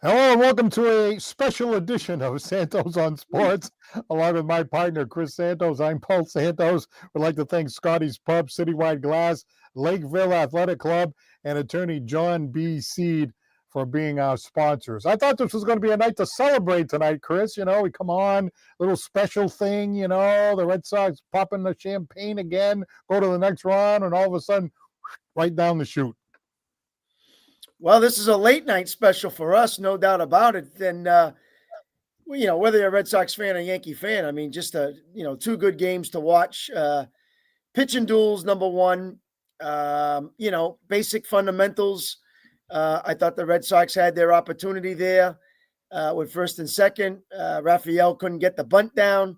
Hello and welcome to a special edition of Santos on Sports. Along with my partner, Chris Santos, I'm Paul Santos. We'd like to thank Scotty's Pub, Citywide Glass, Lakeville Athletic Club, and attorney John B. Seed for being our sponsors. I thought this was going to be a night to celebrate tonight, Chris. You know, we come on, little special thing, the Red Sox popping the champagne again, go to the next round, and all of a sudden, right down the chute. Well, this is a late night special for us, no doubt about it. And whether you're a Red Sox fan or Yankee fan, I mean, just two good games to watch. Pitching duels, number one. Basic fundamentals. I thought the Red Sox had their opportunity there with first and second. Raphael couldn't get the bunt down,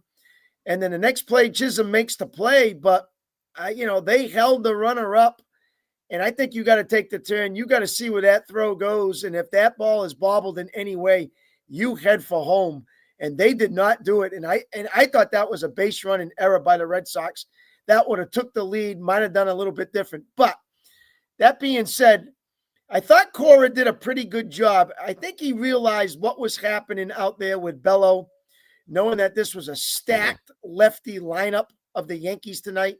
and then the next play, Chisholm makes the play, but they held the runner up. And I think you got to take the turn. You got to see where that throw goes. And if that ball is bobbled in any way, you head for home. And they did not do it. And I thought that was a base running error by the Red Sox. That would have took the lead, might have done a little bit different. But that being said, I thought Cora did a pretty good job. I think he realized what was happening out there with Bello, knowing that this was a stacked lefty lineup of the Yankees tonight.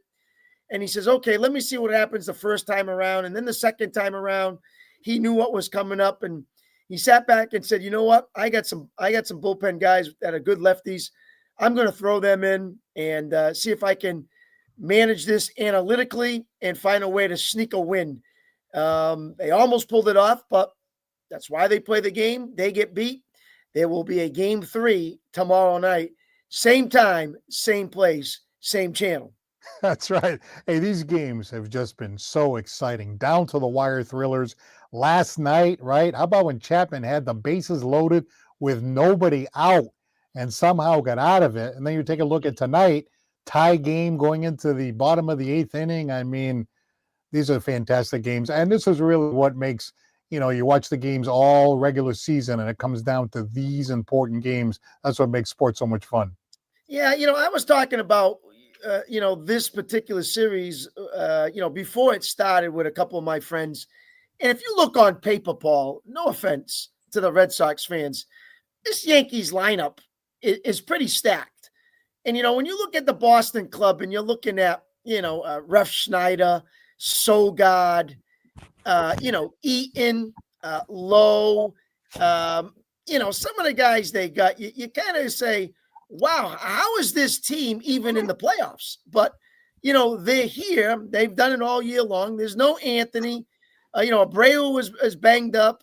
And he says, okay, let me see what happens the first time around. And then the second time around, he knew what was coming up. And he sat back and said, you know what? I got some bullpen guys that are good lefties. I'm going to throw them in and see if I can manage this analytically and find a way to sneak a win. They almost pulled it off, but that's why they play the game. They get beat. There will be a game 3 tomorrow night. Same time, same place, same channel. That's right. Hey, these games have just been so exciting, down to the wire thrillers. Last night, right? How about when Chapman had the bases loaded with nobody out and somehow got out of it? And then you take a look at tonight, tie game going into the bottom of the 8th inning. I mean, these are fantastic games. And this is really what makes, you watch the games all regular season and it comes down to these important games. That's what makes sports so much fun. Yeah, I was talking about this particular series, before it started with a couple of my friends. And if you look on paper, Paul, no offense to the Red Sox fans, this Yankees lineup is pretty stacked. And, when you look at the Boston club and you're looking at, Ref Schneider, Sogard, Eaton, Lowe, some of the guys they got, you kind of say, wow, how is this team even in the playoffs? But, they're here. They've done it all year long. There's no Anthony. Abreu was banged up.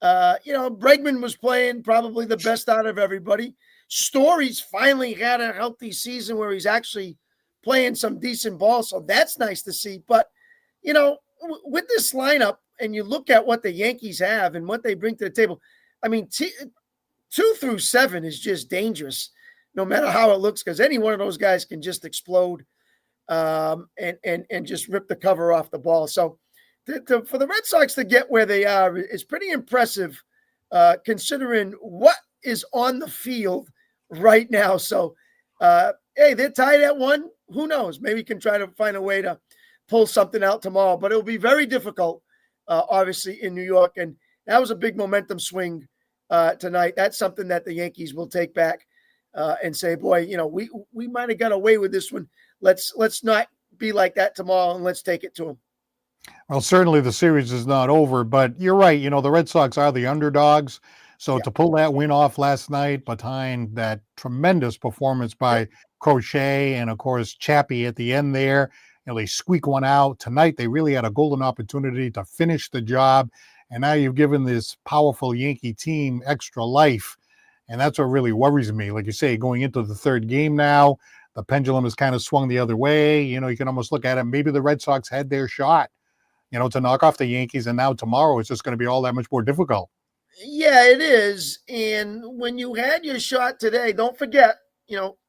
Bregman was playing probably the best out of everybody. Story's finally had a healthy season where he's actually playing some decent ball. So that's nice to see. But, with this lineup and you look at what the Yankees have and what they bring to the table, I mean, 2 through 7 is just dangerous. No matter how it looks, because any one of those guys can just explode and just rip the cover off the ball. So for the Red Sox to get where they are is pretty impressive considering what is on the field right now. So, hey, they're tied at 1. Who knows? Maybe you can try to find a way to pull something out tomorrow. But it'll be very difficult, obviously, in New York. And that was a big momentum swing tonight. That's something that the Yankees will take back. And say, boy, we might have got away with this one. Let's not be like that tomorrow, and let's take it to them. Well, certainly the series is not over, but you're right. The Red Sox are the underdogs. So to pull that win off last night behind that tremendous performance by Crochet and, of course, Chappie at the end there, they squeak one out. Tonight, they really had a golden opportunity to finish the job. And now you've given this powerful Yankee team extra life. And that's what really worries me. Like you say, going into the 3rd game now, the pendulum has kind of swung the other way. You can almost look at it. Maybe the Red Sox had their shot, to knock off the Yankees. And now tomorrow it's just going to be all that much more difficult. Yeah, it is. And when you had your shot today, don't forget,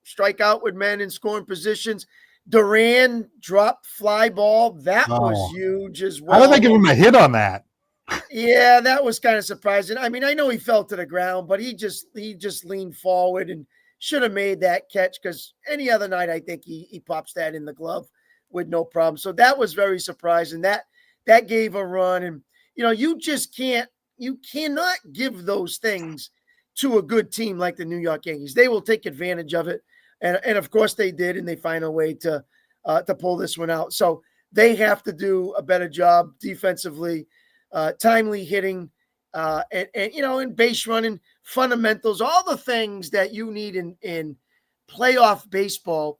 strike out with men in scoring positions. Duran dropped fly ball. That was huge as well. How did they give him a hit on that? Yeah, that was kind of surprising. I mean, I know he fell to the ground, but he just leaned forward and should have made that catch, because any other night I think he pops that in the glove with no problem. So that was very surprising. That gave a run. And, you just can't you cannot give those things to a good team like the New York Yankees. They will take advantage of it, and of course they did, and they find a way to pull this one out. So they have to do a better job defensively, timely hitting, and in base running, fundamentals, all the things that you need in playoff baseball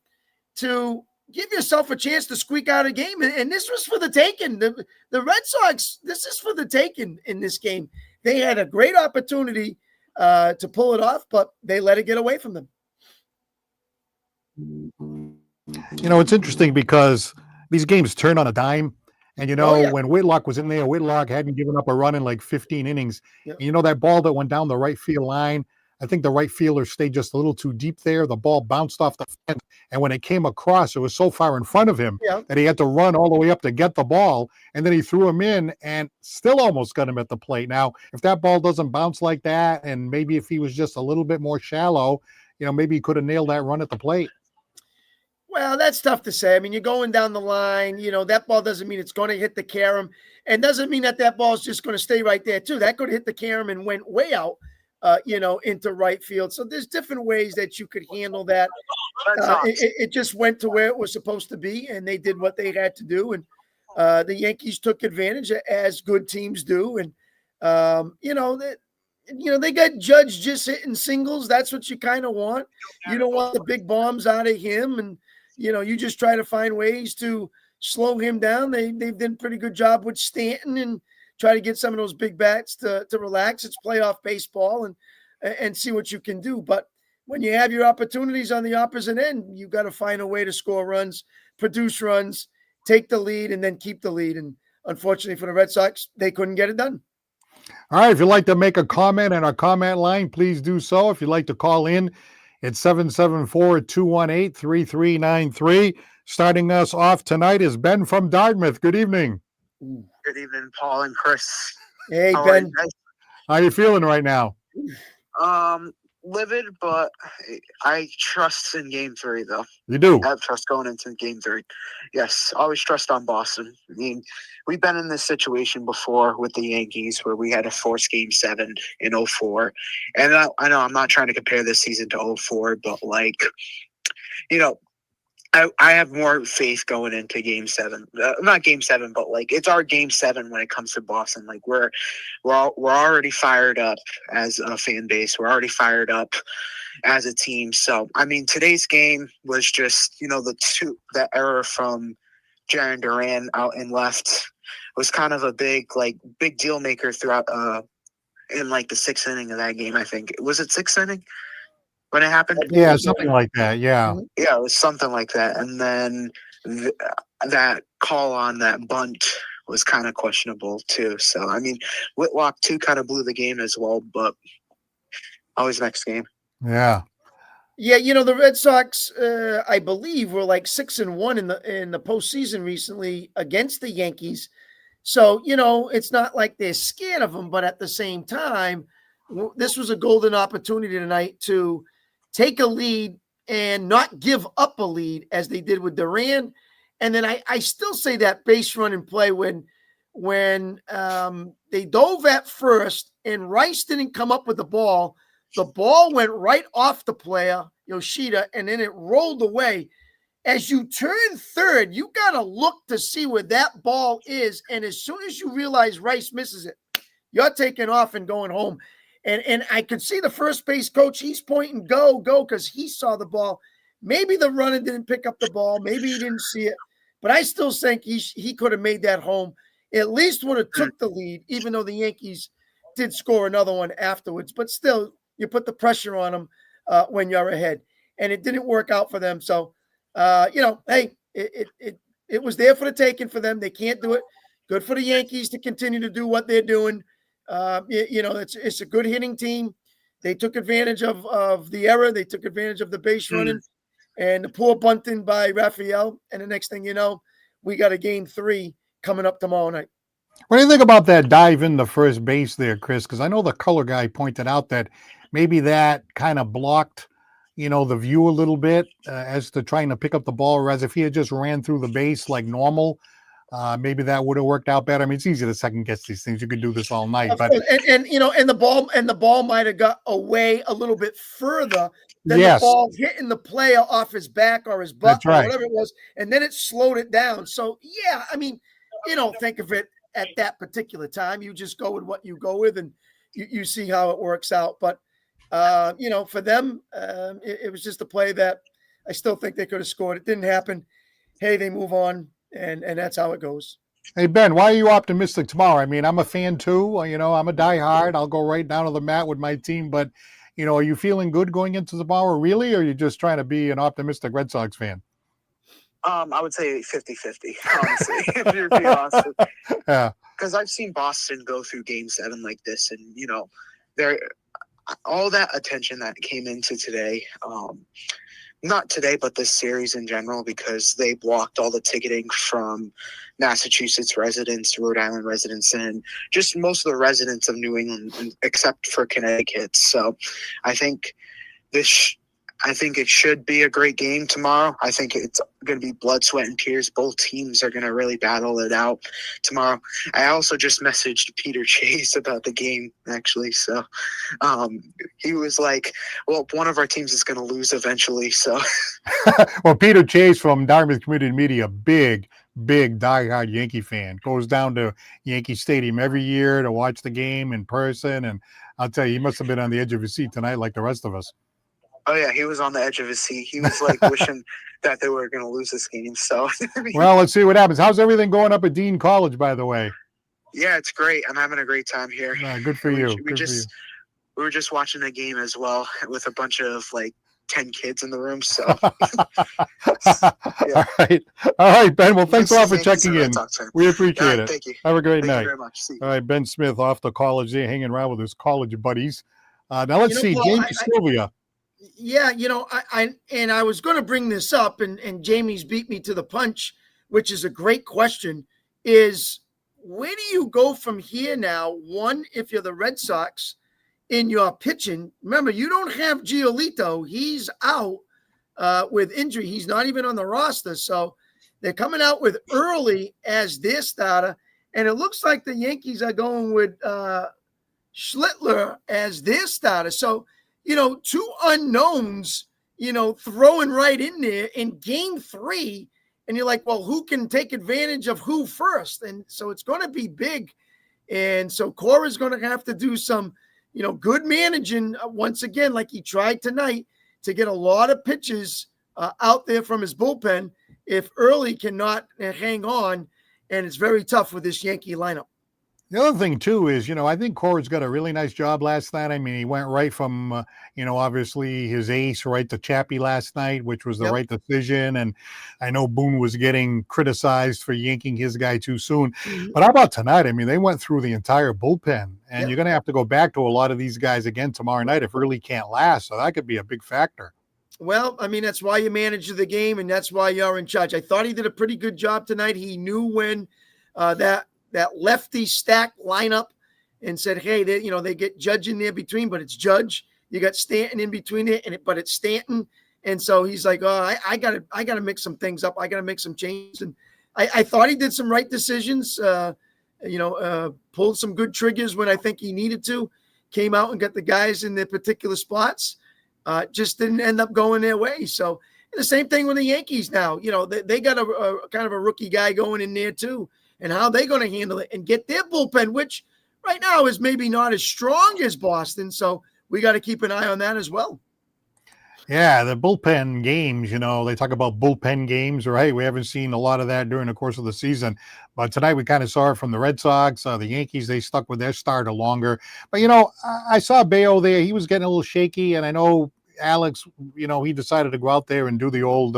to give yourself a chance to squeak out a game. And this was for the taking. The Red Sox, this is for the taking in this game. They had a great opportunity to pull it off, but they let it get away from them. It's interesting because these games turn on a dime. And, when Whitlock was in there, Whitlock hadn't given up a run in like 15 innings. Yep. And, that ball that went down the right field line, I think the right fielder stayed just a little too deep there. The ball bounced off the fence. And when it came across, it was so far in front of him that he had to run all the way up to get the ball. And then he threw him in and still almost got him at the plate. Now, if that ball doesn't bounce like that, and maybe if he was just a little bit more shallow, maybe he could have nailed that run at the plate. Well, that's tough to say. I mean, you're going down the line. That ball doesn't mean it's going to hit the carom, and doesn't mean that ball is just going to stay right there, too. That could hit the carom and went way out, into right field. So there's different ways that you could handle that. It just went to where it was supposed to be, and they did what they had to do. And the Yankees took advantage, as good teams do. And, they got Judge just hitting singles. That's what you kind of want. You don't want the big bombs out of him. And, you just try to find ways to slow him down. They've done a pretty good job with Stanton and try to get some of those big bats to relax. It's playoff baseball and see what you can do. But when you have your opportunities on the opposite end, you got to find a way to score runs, produce runs, take the lead, and then keep the lead. And unfortunately for the Red Sox, they couldn't get it done. All right. If you'd like to make a comment on our comment line, please do so. If you'd like to call in, it's 774-218-3393. Starting us off tonight is Ben from Dartmouth. Good evening. Good evening, Paul and Chris. Hey, Ben. How are you feeling right now? Livid, but I trust in Game 3, though. You do? I have trust going into Game 3. Yes, always trust on Boston. I mean, we've been in this situation before with the Yankees where we had to force Game 7 in 04. And I know I'm not trying to compare this season to 04, but, I have more faith going into Game 7. Not Game 7, but it's our Game 7 when it comes to Boston. We're already fired up as a fan base. We're already fired up as a team. So I mean, today's game was just the error from Jarren Duran out and left was kind of a big deal maker throughout in the 6th inning of that game. I think was it 6th inning when it happened? Yeah, something like that. Yeah. Yeah, it was something like that. And then that call on that bunt was kind of questionable too. So, I mean, Whitlock too kind of blew the game as well, but always next game. Yeah. Yeah, the Red Sox, I believe, were 6-1 in the postseason recently against the Yankees. So, it's not like they're scared of them, but at the same time, this was a golden opportunity tonight to take a lead and not give up a lead as they did with Duran. And then I still say that base run and play when they dove at first and Rice didn't come up with the ball went right off the player, Yoshida, and then it rolled away. As you turn third, you got to look to see where that ball is. And as soon as you realize Rice misses it, you're taking off and going home. And I could see the first base coach, he's pointing, go, because he saw the ball. Maybe the runner didn't pick up the ball. Maybe he didn't see it. But I still think he could have made that home. At least would have took the lead, even though the Yankees did score another one afterwards. But still, you put the pressure on them when you're ahead. And it didn't work out for them. So, hey, it was there for the taking for them. They can't do it. Good for the Yankees to continue to do what they're doing. It's a good hitting team. They took advantage of the error. They took advantage of the base running and the poor bunting by Raphael. And the next thing you know, we got a Game 3 coming up tomorrow night. What do you think about that dive in the first base there, Chris? Because I know the color guy pointed out that maybe that kind of blocked, the view a little bit as to trying to pick up the ball, whereas if he had just ran through the base like normal, maybe that would have worked out better. I mean, it's easy to second guess these things. You could do this all night, Of but course. And the ball might have got away a little bit further than the yes, ball hitting the player off his back or his butt that's or right. whatever it was, and then it slowed it down. So yeah, I mean, you don't think of it at that particular time. You just go with what you go with, and you see how it works out. But for them, it was just a play that I still think they could have scored. It didn't happen. Hey, they move on, and that's how it goes. Hey, Ben, why are you optimistic tomorrow? I mean, I'm a fan too. I'm a diehard. I'll go right down to the mat with my team. But, are you feeling good going into tomorrow, really? Or are you just trying to be an optimistic Red Sox fan? I would say 50-50, honestly, if you're being honest. Yeah. Because I've seen Boston go through Game 7 like this, and, there all that attention that came into today, not today, but this series in general, because they blocked all the ticketing from Massachusetts residents, Rhode Island residents, and just most of the residents of New England, except for Connecticut. So I think it should be a great game tomorrow. I think it's going to be blood, sweat, and tears. Both teams are going to really battle it out tomorrow. I also just messaged Peter Chase about the game, actually. So he was like, well, one of our teams is going to lose eventually. So, Well, Peter Chase from Dartmouth Community Media, big diehard Yankee fan, goes down to Yankee Stadium every year to watch the game in person. And I'll tell you, he must have been on the edge of his seat tonight like the rest of us. Oh, yeah, he was on the edge of his seat. He was like wishing that they were going to lose this game. So, well, let's see what happens. How's everything going up at Dean College, by the way? Yeah, it's great. I'm having a greet time here. Good for you. We were just watching a game as well with a bunch of 10 kids in the room. So, yeah. All right, Ben. Well, thanks a lot for checking in. We appreciate it. Thank you. Have a great Thank night. you very much. See you. All right, Ben Smith off the college there, hanging around with his college buddies. Now let's see, Paul, Jamie Sylvia. Yeah, I was going to bring this up, and Jamie's beat me to the punch, which is a great question, is where do you go from here now? One, if you're the Red Sox in your pitching, remember, you don't have Giolito. He's out with injury. He's not even on the roster. So they're coming out with Early as their starter, and it looks like the Yankees are going with Schlittler as their starter. So, two unknowns, throwing right in there in Game 3. And you're like, well, who can take advantage of who first? And so it's going to be big. And so Cora's going to have to do some, good managing once again, like he tried tonight, to get a lot of pitches out there from his bullpen if Early cannot hang on. And it's very tough with this Yankee lineup. The other thing, too, is, I think Cora's got a really nice job last night. I mean, he went right from, obviously his ace right to Chappie last night, which was the right decision. And I know Boone was getting criticized for yanking his guy too soon. Mm-hmm. But how about tonight? I mean, they went through the entire bullpen. And you're going to have to go back to a lot of these guys again tomorrow night if Early can't last. So that could be a big factor. Well, I mean, that's why you manage the game, and that's why you're in charge. I thought he did a pretty good job tonight. He knew when that lefty stack lineup and said, hey, they get Judge in there between, but it's Judge. You got Stanton in between it, but it's Stanton. And so he's like, oh, I gotta mix some things up. I gotta make some changes. And I thought he did some right decisions, pulled some good triggers when I think he needed to, came out and got the guys in their particular spots. Just didn't end up going their way. So the same thing with the Yankees now. They got a kind of a rookie guy going in there too. And how they're going to handle it and get their bullpen, which right now is maybe not as strong as Boston. So we got to keep an eye on that as well. Yeah, the bullpen games, they talk about bullpen games, right? We haven't seen a lot of that during the course of the season. But tonight we kind of saw it from the Red Sox. The Yankees, they stuck with their starter longer. But, I saw Bayo there. He was getting a little shaky. And I know Alex, he decided to go out there and do the old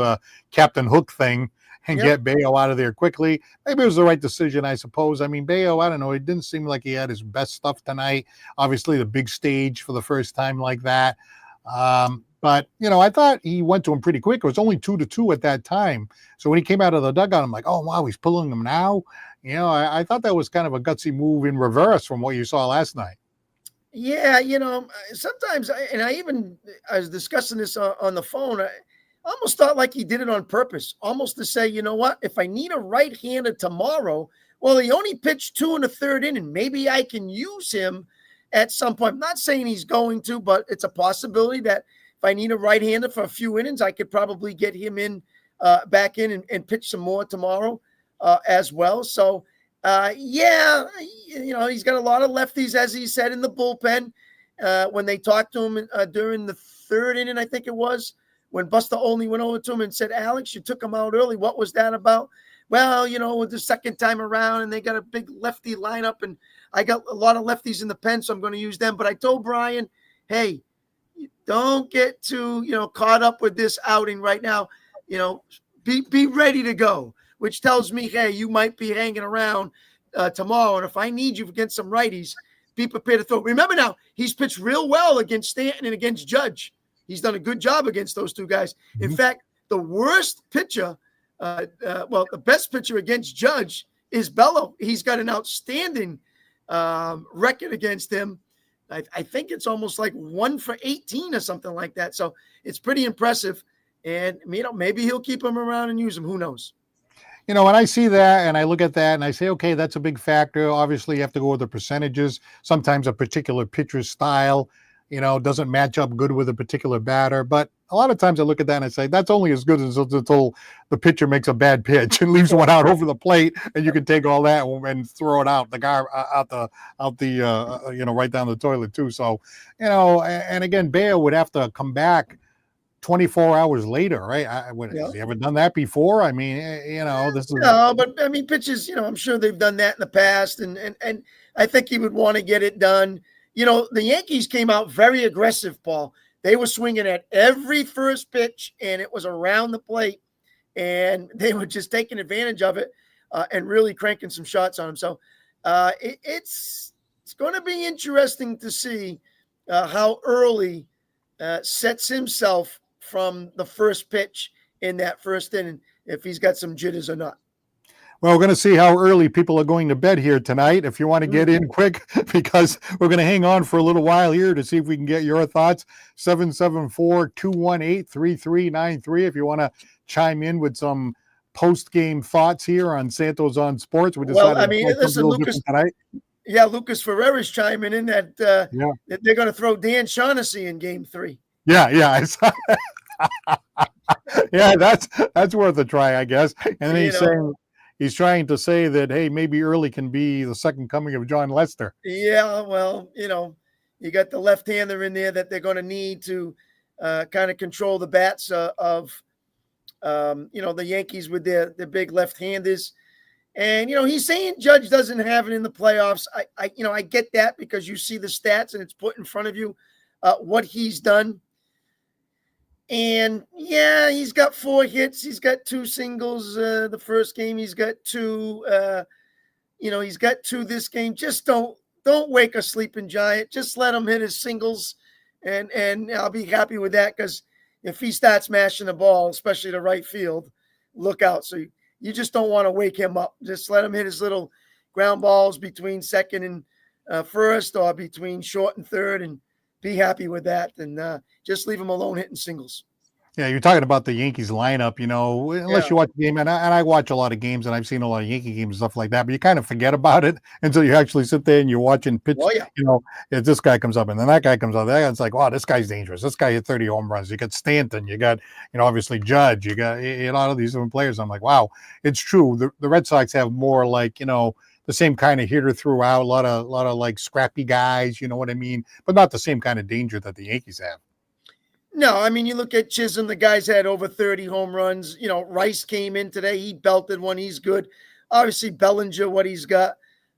Captain Hook thing and get Bayo out of there quickly. Maybe it was the right decision, I suppose. I mean, Bayo, I don't know. It didn't seem like he had his best stuff tonight. Obviously, the big stage for the first time like that. But, I thought he went to him pretty quick. It was only 2-2 at that time. So when he came out of the dugout, I'm like, oh, wow, he's pulling him now. I thought that was kind of a gutsy move in reverse from what you saw last night. Yeah, sometimes, I was discussing this on the phone. almost thought like he did it on purpose, almost to say, you know what, if I need a right-hander tomorrow, well, he only pitched 2 in the third inning. Maybe I can use him at some point. I'm not saying he's going to, but it's a possibility that if I need a right-hander for a few innings, I could probably get him in back in and pitch some more tomorrow as well. So, yeah, he's got a lot of lefties, as he said, in the bullpen. When they talked to him during the third inning, I think it was, when Buster Olney went over to him and said, Alex, you took him out early. What was that about? Well, with the second time around, and they got a big lefty lineup, and I got a lot of lefties in the pen, so I'm going to use them. But I told Brian, hey, don't get too, caught up with this outing right now. Be ready to go, which tells me, hey, you might be hanging around tomorrow. And if I need you against some righties, be prepared to throw. Remember now, he's pitched real well against Stanton and against Judge. He's done a good job against those two guys. In fact, the worst pitcher, the best pitcher against Judge is Bello. He's got an outstanding record against him. I think it's almost like 1 for 18 or something like that. So it's pretty impressive. And, maybe he'll keep him around and use him. Who knows? When I see that and I look at that and I say, okay, that's a big factor. Obviously, you have to go with the percentages. Sometimes a particular pitcher's style, doesn't match up good with a particular batter. But a lot of times I look at that and I say, that's only as good until the pitcher makes a bad pitch and leaves one out over the plate, and you can take all that and throw it out the guy out the right down the toilet too. So, and again, Bayo would have to come back 24 hours later, right? Has he ever done that before? I mean, this is no, but I mean, pitches. I'm sure they've done that in the past, and I think he would want to get it done. The Yankees came out very aggressive, Paul. They were swinging at every first pitch, and it was around the plate, and they were just taking advantage of it and really cranking some shots on him. So it's going to be interesting to see how early sets himself from the first pitch in that first inning, if he's got some jitters or not. Well, we're going to see how early people are going to bed here tonight. If you want to get in quick, because we're going to hang on for a little while here to see if we can get your thoughts. 774-218-3393. If you want to chime in with some post-game thoughts here on Santos on Sports. Listen, Lucas tonight. Yeah, Lucas Ferreira's chiming in that that they're going to throw Dan Shaughnessy in Game 3. Yeah. Yeah, that's worth a try, I guess. And then he's trying to say that, hey, maybe Early can be the second coming of John Lester. Yeah, well, you got the left-hander in there that they're going to need to kind of control the bats of the Yankees with their big left-handers. And, he's saying Judge doesn't have it in the playoffs. I get that because you see the stats and it's put in front of you what he's done. And, yeah, he's got 4 hits. He's got 2 singles the first game. He's got 2. He's got 2 this game. Just don't wake a sleeping giant. Just let him hit his singles, and I'll be happy with that, because if he starts mashing the ball, especially to right field, look out. So you just don't want to wake him up. Just let him hit his little ground balls between second and first, or between short and third, and be happy with that, and just leave him alone hitting singles. Yeah, you're talking about the Yankees lineup, unless you watch the game, and I watch a lot of games, and I've seen a lot of Yankee games and stuff like that, but you kind of forget about it until you actually sit there and you're watching pitch. Oh, yeah. If this guy comes up and then that guy comes up, it's like, wow, this guy's dangerous. This guy hit 30 home runs. You got Stanton, you got, obviously Judge, you got a lot of these different players. I'm like, wow, it's true. The Red Sox have more like, the same kind of hitter throughout, a lot of like scrappy guys, you know what I mean? But not the same kind of danger that the Yankees have. No, I mean, you look at Chisholm, the guy's had over 30 home runs. Rice came in today. He belted one. He's good. Obviously, Bellinger, what he's got,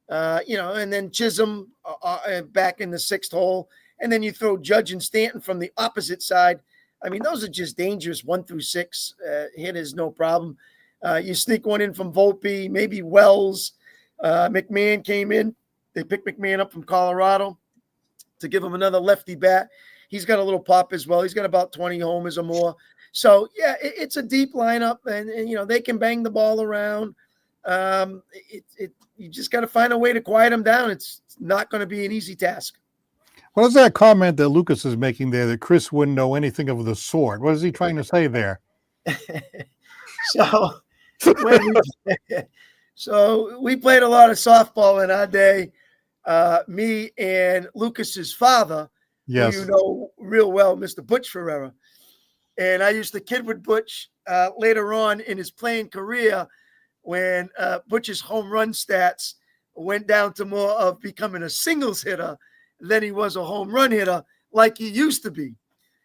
and then Chisholm back in the 6th hole. And then you throw Judge and Stanton from the opposite side. I mean, those are just dangerous 1 through 6 hitters, no problem. You sneak one in from Volpe, maybe Wells. McMahon came in. They picked McMahon up from Colorado to give him another lefty bat. He's got a little pop as well. He's got about 20 homers or more. So, yeah, it's a deep lineup, and they can bang the ball around. You just got to find a way to quiet them down. It's not going to be an easy task. What is that comment that Lucas is making there that Chris wouldn't know anything of the sort? What is he trying to say there? So when we played a lot of softball in our day. Me and Lucas's father, who you Yes. know real well, Mr. Butch Ferreira. And I used to kid with Butch later on in his playing career when Butch's home run stats went down to more of becoming a singles hitter than he was a home run hitter like he used to be.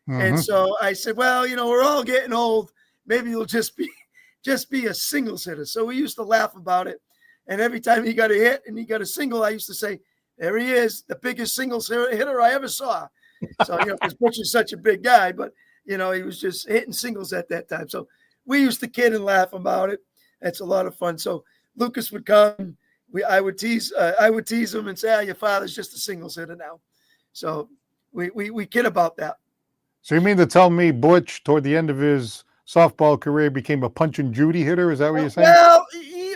And so I said, well, we're all getting old. Maybe you'll just be a singles hitter. So we used to laugh about it. And every time he got a hit and he got a single, I used to say, there he is, the biggest singles hitter I ever saw. So, because Butch is such a big guy, but, he was just hitting singles at that time. So we used to kid and laugh about it. It's a lot of fun. So Lucas would come. I would tease him and say, your father's just a singles hitter now. So we kid about that. So you mean to tell me Butch, toward the end of his softball career, became a punch and Judy hitter? Is that what you're saying?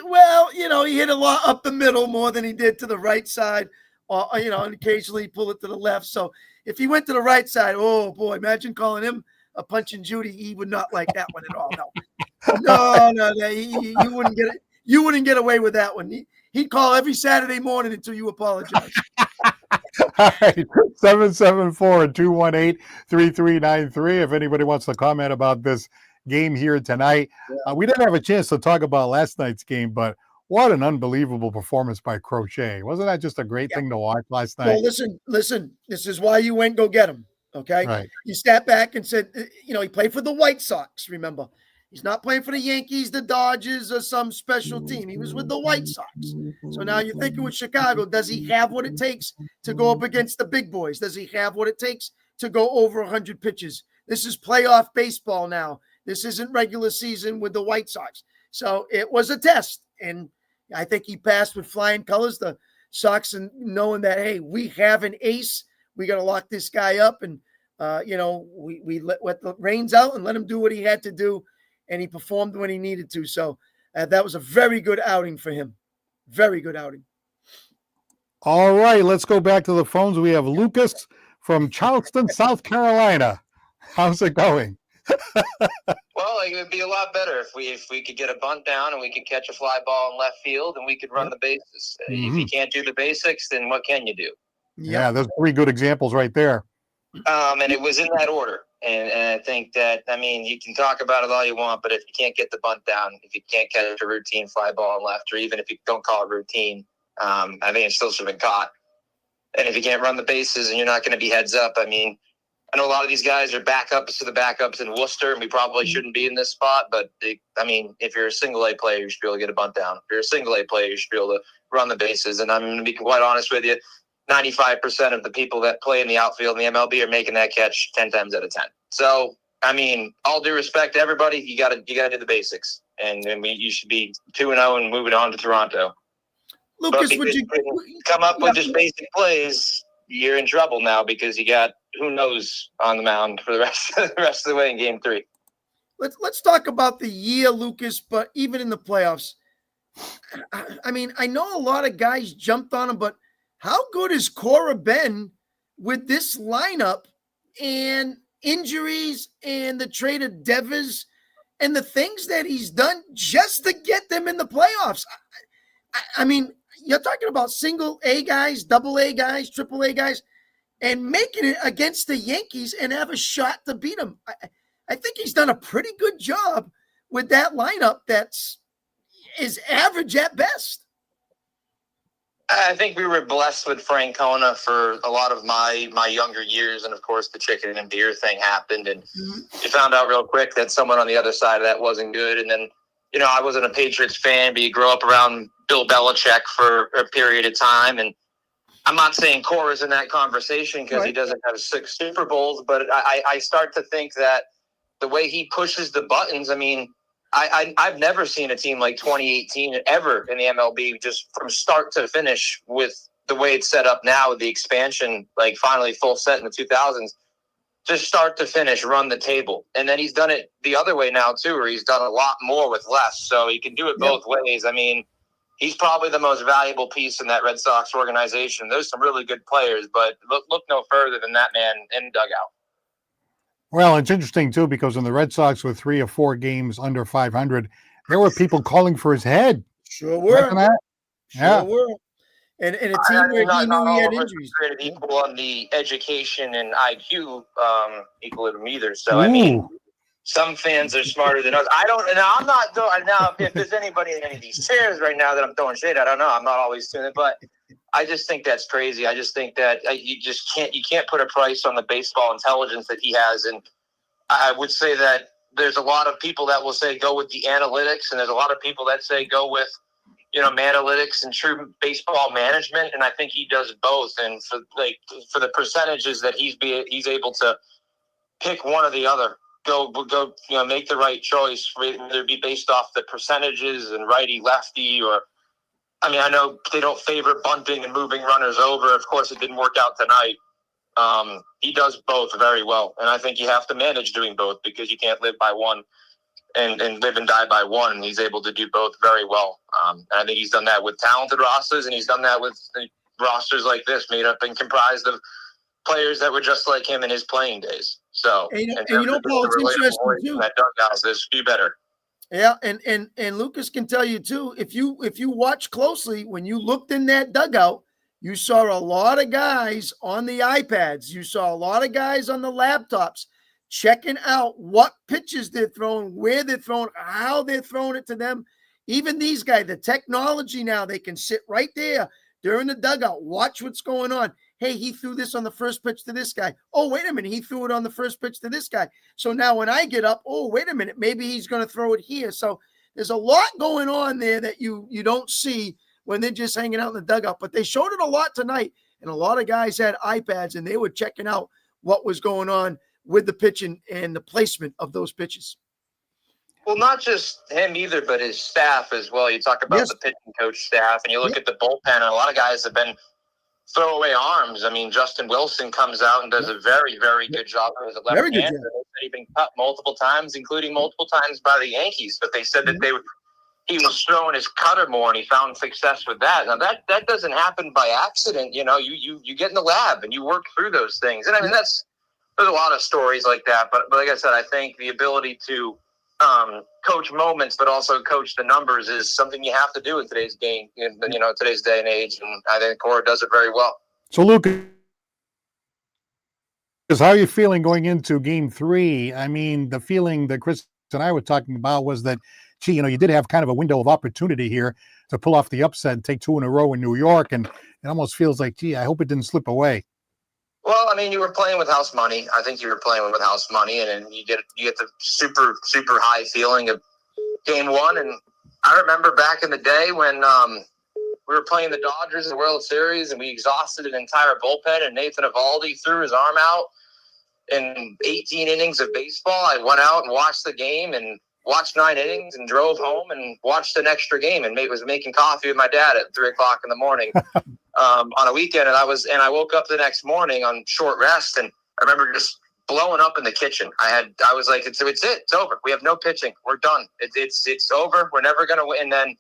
Well, he hit a lot up the middle more than he did to the right side, or and occasionally pull it to the left. So if he went to the right side, oh boy, imagine calling him a punch and Judy. He would not like that one at all. No, you wouldn't get it. You wouldn't get away with that one. He'd call every Saturday morning until you apologize. All right, 774-218-3393. If anybody wants to comment about this game here tonight. We didn't have a chance to talk about last night's game, but what an unbelievable performance by Crochet. Wasn't that just a great thing to watch last night? Well, listen. This is why you went go get him, okay? Right. You sat back and said, he played for the White Sox, remember? He's not playing for the Yankees, the Dodgers, or some special team. He was with the White Sox. So now you're thinking with Chicago, does he have what it takes to go up against the big boys? Does he have what it takes to go over 100 pitches? This is playoff baseball now. This isn't regular season with the White Sox. So it was a test, and I think he passed with flying colors. The Sox, and knowing that, hey, we have an ace. We got to lock this guy up, and we let the reins out and let him do what he had to do. And he performed when he needed to. So that was a very good outing for him. Very good outing. All right, let's go back to the phones. We have Lucas from Charleston, South Carolina. How's it going? Well, it would be a lot better if we could get a bunt down and we could catch a fly ball in left field and we could run the bases. If you can't do the basics, then what can you do? Yeah, there's 3 good examples right there. And it was in that order. And I think that, you can talk about it all you want, but if you can't get the bunt down, if you can't catch a routine fly ball in left, or even if you don't call it routine, I think it still should have been caught. And if you can't run the bases and you're not going to be heads up, I know a lot of these guys are backups to the backups in Worcester, and we probably shouldn't be in this spot. But, if you're a single-A player, you should be able to get a bunt down. If you're a single-A player, you should be able to run the bases. And I'm going to be quite honest with you, 95% of the people that play in the outfield in the MLB are making that catch 10 times out of 10. So, all due respect to everybody, you got to do the basics. And you should be 2-0 and moving on to Toronto. Lucas, would you come up with just basic plays? You're in trouble now because you got who knows on the mound for the rest of the way in Game 3. Let's talk about the year, Lucas. But even in the playoffs, I know a lot of guys jumped on him, but how good has Cora been with this lineup and injuries and the trade of Devers and the things that he's done just to get them in the playoffs? You're talking about single A guys, double A guys, triple A guys, and making it against the Yankees and have a shot to beat them. I think he's done a pretty good job with that lineup is average at best. I think we were blessed with Francona for a lot of my younger years, and of course the chicken and beer thing happened, and you found out real quick that someone on the other side of that wasn't good. And then, I wasn't a Patriots fan, but you grow up around Bill Belichick for a period of time, and I'm not saying Cora's in that conversation because he doesn't have 6 Super Bowls, but I start to think that the way he pushes the buttons, I've never seen a team like 2018 ever in the MLB just from start to finish with the way it's set up now with the expansion, like finally full set in the 2000s, just start to finish, run the table. And then he's done it the other way now too, where he's done a lot more with less. So he can do it both ways. He's probably the most valuable piece in that Red Sox organization. There's some really good players, but look no further than that man in dugout. Well, it's interesting too because when the Red Sox were 3 or 4 games under 500, there were people calling for his head. Sure Imagine were. that. Sure Yeah. were. And a I team where mean, he not knew he all had of us injuries. are created Yeah. equal on the education and IQ equilibrium either. So, I Ooh. mean, some fans are smarter than others. I don't. Now, I'm not. Now, if there's anybody in any of these chairs right now that I'm throwing shade at, I don't know. I'm not always doing it, but I just think that's crazy. I just think that you just can't put a price on the baseball intelligence that he has. And I would say that there's a lot of people that will say go with the analytics, and there's a lot of people that say go with analytics and true baseball management. And I think he does both. And for the percentages that he's able to pick one or the other, go make the right choice, whether it be based off the percentages and righty lefty, or I mean, I know they don't favor bunting and moving runners over. Of course, it didn't work out tonight. He does both very well, and I think you have to manage doing both because you can't live by one and live and die by one. And he's able to do both very well. And I think he's done that with talented rosters, and he's done that with rosters like this, made up and comprised of players that were just like him in his playing days. So, Paul, it's interesting too. That dugout, there's few better. Yeah, and Lucas can tell you too. If you watch closely, when you looked in that dugout, you saw a lot of guys on the iPads. You saw a lot of guys on the laptops checking out what pitches they're throwing, where they're throwing, how they're throwing it to them. Even these guys, the technology now, they can sit right there during the dugout, watch what's going on. Hey, he threw this on the first pitch to this guy. Oh, wait a minute. He threw it on the first pitch to this guy. So now when I get up, oh, wait a minute. Maybe he's going to throw it here. So there's a lot going on there that you don't see when they're just hanging out in the dugout. But they showed it a lot tonight. And a lot of guys had iPads and they were checking out what was going on with the pitching and the placement of those pitches. Well, not just him either, but his staff as well. You talk about the pitching coach staff, and you look at the bullpen, and a lot of guys have been throwaway arms. I mean, Justin Wilson comes out and does a very, very good job as a left-hander. He's been cut multiple times, including multiple times by the Yankees. But they said that he was throwing his cutter more, and he found success with that. Now that doesn't happen by accident. You get in the lab and you work through those things. And I mean, there's a lot of stories like that. But like I said, I think the ability to coach moments, but also coach the numbers is something you have to do in today's game, in today's day and age. And I think Cora does it very well. So, Lucas, how are you feeling going into Game 3? I mean, the feeling that Chris and I were talking about was that, gee, you did have kind of a window of opportunity here to pull off the upset and take 2 in a row in New York, and it almost feels like, gee, I hope it didn't slip away. Well, I mean, you were playing with house money. I think you were playing with house money, and you get the super, super high feeling of Game 1. And I remember back in the day when we were playing the Dodgers in the World Series, and we exhausted an entire bullpen, and Nathan Eovaldi threw his arm out in 18 innings of baseball. I went out and watched the game and watched 9 innings and drove home and watched an extra game and was making coffee with my dad at 3 o'clock in the morning. On a weekend, and I woke up the next morning on short rest, and I remember just blowing up in the kitchen. I was like, it's over. We have no pitching. We're done. It's over. We're never gonna win. And then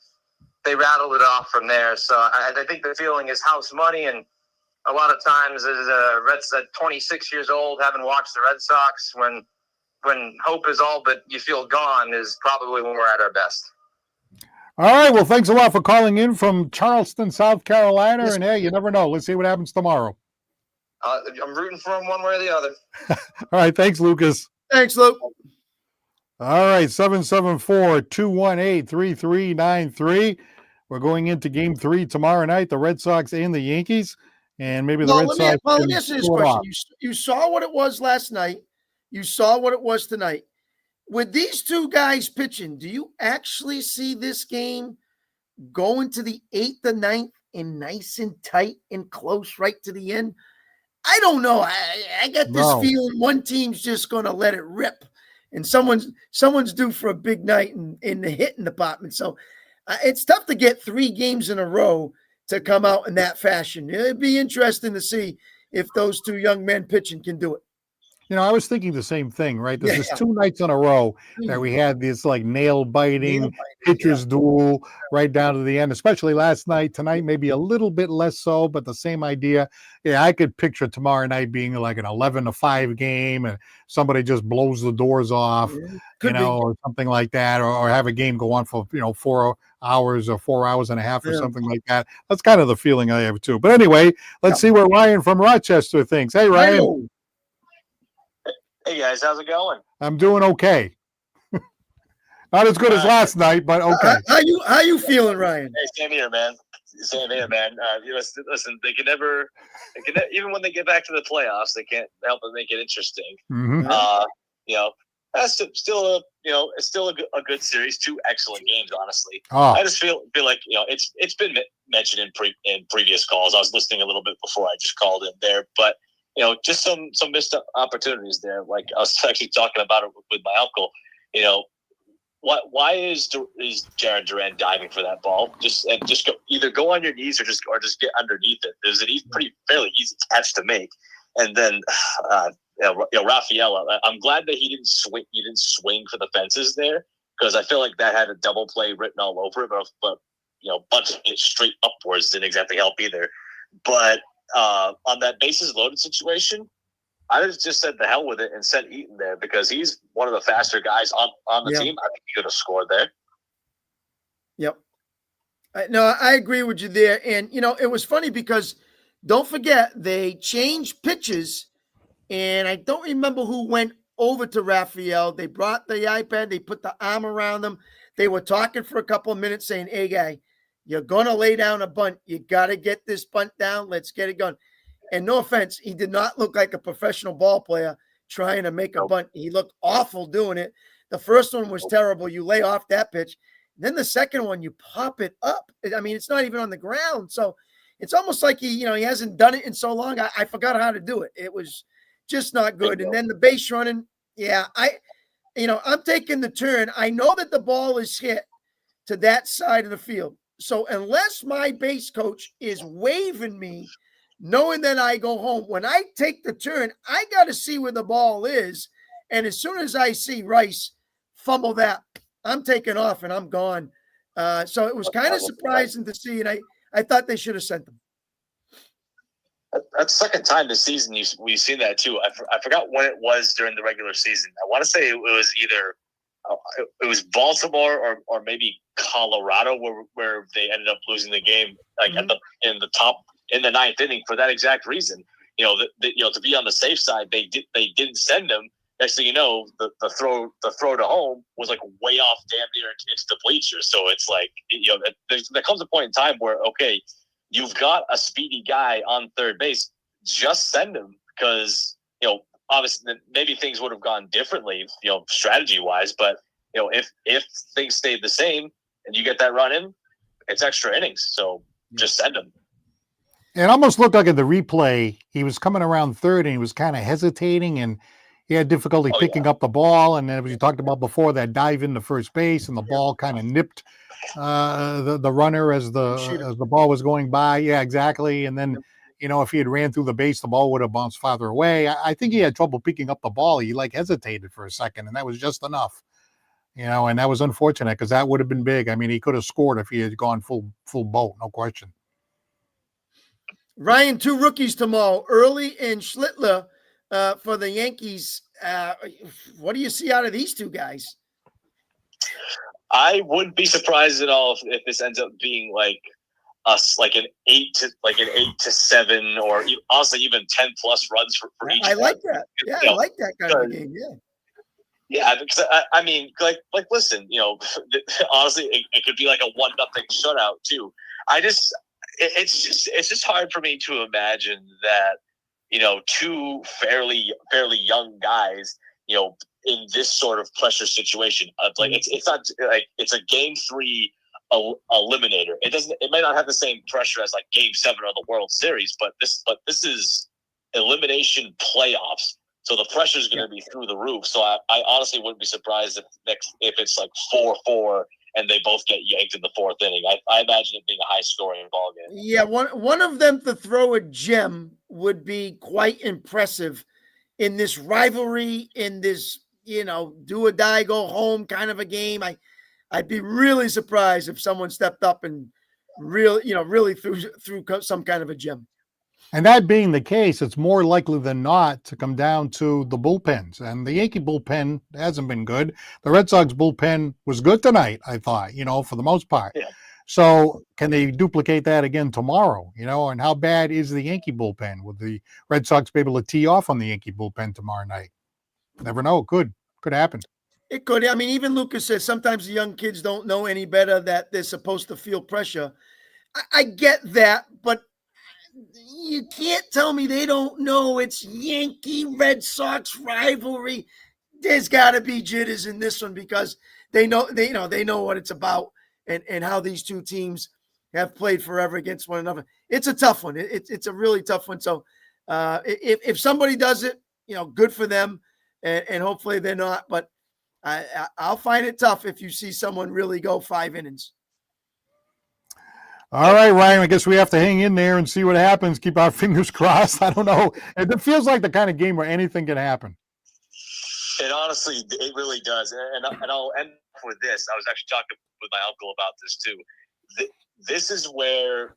they rattled it off from there. So I think the feeling is house money, and a lot of times as a 26 years old, having watched the Red Sox, when hope is all but you feel gone, is probably when we're at our best. All right. Well, thanks a lot for calling in from Charleston, South Carolina. Yes. And hey, you never know. Let's see what happens tomorrow. I'm rooting for him one way or the other. All right. Thanks, Lucas. Thanks, Luke. All right. 774-218-3393. We're going into Game 3 tomorrow night, the Red Sox and the Yankees. And maybe the Red Sox. Let me ask you this question. You saw what it was last night. You saw what it was tonight. With these two guys pitching, do you actually see this game going to the 8th and 9th and nice and tight and close right to the end? I don't know. I got this feeling one team's just going to let it rip, and someone's due for a big night in the hitting department. So it's tough to get 3 games in a row to come out in that fashion. It'd be interesting to see if those two young men pitching can do it. I was thinking the same thing, right? This Yeah. is 2 nights in a row that we had this like nail biting pitchers duel right down to the end, especially last night. Tonight, maybe a little bit less so, but the same idea. Yeah, I could picture tomorrow night being like an 11-5 game and somebody just blows the doors off, Could be. or something like that, or have a game go on for, 4 hours or 4 hours and a half or something like that. That's kind of the feeling I have too. But anyway, let's see what Ryan from Rochester thinks. Hey, Ryan. Hey guys, how's it going? I'm doing okay. Not as good as last night, but okay. How you feeling, Ryan? Hey, same here, man. Same here, man. Listen, they can never, even when they get back to the playoffs, they can't help but make it interesting. Mm-hmm. That's still it's still a good series. 2 excellent games, honestly. Oh. I just feel like it's been mentioned in previous calls. I was listening a little bit before I just called in there, but just some missed opportunities there. Like I was actually talking about it with my uncle. Why is Jared Duran diving for that ball? Just go on your knees or just get underneath it. There's an fairly easy catch to make. And then Rafael, I'm glad that he didn't swing. He didn't swing for the fences there, because I feel like that had a double play written all over it. But bunching it straight upwards didn't exactly help either. But on that bases loaded situation, I just said the hell with it and sent Eaton there, because he's one of the faster guys on the team. I think he could have scored there. Yep. No, I agree with you there. And, it was funny because don't forget they changed pitches, and I don't remember who went over to Rafael. They brought the iPad. They put the arm around them. They were talking for a couple of minutes saying, hey, guy, you're going to lay down a bunt. You got to get this bunt down. Let's get it going. And no offense, he did not look like a professional ball player trying to make a bunt. He looked awful doing it. The first one was terrible. You lay off that pitch. Then the second one, you pop it up. I mean, it's not even on the ground. So it's almost like he hasn't done it in so long. I forgot how to do it. It was just not good. And then the base running, I'm taking the turn. I know that the ball is hit to that side of the field. So unless my base coach is waving me, knowing that I go home, when I take the turn, I got to see where the ball is. And as soon as I see Rice fumble that, I'm taking off and I'm gone. So it was kind of surprising to see, and I thought they should have sent them. That's the second time this season we've seen that too. I forgot when it was during the regular season. I want to say it was either it was Baltimore or maybe Colorado where they ended up losing the game, like in the ninth inning for that exact reason. To be on the safe side, they didn't send him. Next thing you know, the throw to home was like way off damn near into the bleachers. So it's like there comes a point in time where you've got a speedy guy on third base, just send him, because obviously maybe things would have gone differently, strategy wise. But if things stayed the same and you get that run in, it's extra innings. So just send him. It almost looked like in the replay, he was coming around third and he was kind of hesitating and he had difficulty picking up the ball. And then, as you talked about before, that dive into first base and the ball kind of nipped the runner as the ball was going by. Yeah, exactly. And then, if he had ran through the base, the ball would have bounced farther away. I think he had trouble picking up the ball. He hesitated for a second, and that was just enough. And that was unfortunate because that would have been big. I mean, he could have scored if he had gone full boat, no question. Ryan, 2 rookies tomorrow, Early and Schlittler for the Yankees. What do you see out of these 2 guys? I wouldn't be surprised at all if this ends up being like an 8 to 7, or honestly even 10 plus runs for each. I like that. Yeah, I like that kind of a game. Yeah. Yeah, because I mean, listen, honestly, it could be like a 1-0 shutout too. It's just hard for me to imagine that 2 fairly young guys, in this sort of pressure situation. It's not like it's a game 3 eliminator. It may not have the same pressure as like game 7 of the World Series, but this is elimination playoffs. So the pressure is going to be through the roof. So I honestly wouldn't be surprised if it's like 4-4 and they both get yanked in the 4th inning. I imagine it being a high scoring ball game. Yeah, one of them to throw a gem would be quite impressive. in this rivalry, in this, do or die, go home kind of a game. I'd be really surprised if someone stepped up and really threw some kind of a gem. And that being the case, it's more likely than not to come down to the bullpens. And the Yankee bullpen hasn't been good. The Red Sox bullpen was good tonight, I thought, for the most part. Yeah. So can they duplicate that again tomorrow? And how bad is the Yankee bullpen? Would the Red Sox be able to tee off on the Yankee bullpen tomorrow night? Never know. Could happen. It could. I mean, even Lucas says sometimes the young kids don't know any better, that they're supposed to feel pressure. I get that, but you can't tell me they don't know it's Yankee Red Sox rivalry. There's got to be jitters in this one because they know what it's about and how these two teams have played forever against one another. It's a tough one. It's a really tough one. So if somebody does it, good for them, and hopefully they're not. But I'll find it tough if you see someone really go 5 innings. All right, Ryan, I guess we have to hang in there and see what happens. Keep our fingers crossed. I don't know. It feels like the kind of game where anything can happen. It honestly, it really does. And I'll end with this. I was actually talking with my uncle about this too. This is where,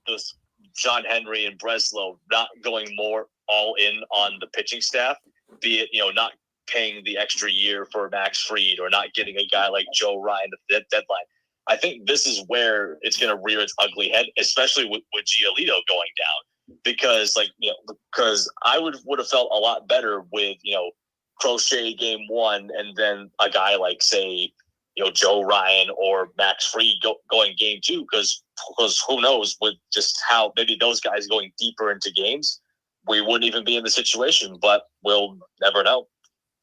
this John Henry and Breslow not going more all in on the pitching staff, be it, not paying the extra year for Max Fried or not getting a guy like Joe Ryan at the deadline. I think this is where it's going to rear its ugly head, especially with Giolito going down, because I would have felt a lot better with, Crochet game 1 and then a guy like, say, Joe Ryan or Max Fried going game 2, because who knows with just how maybe those guys going deeper into games, we wouldn't even be in the situation, but we'll never know.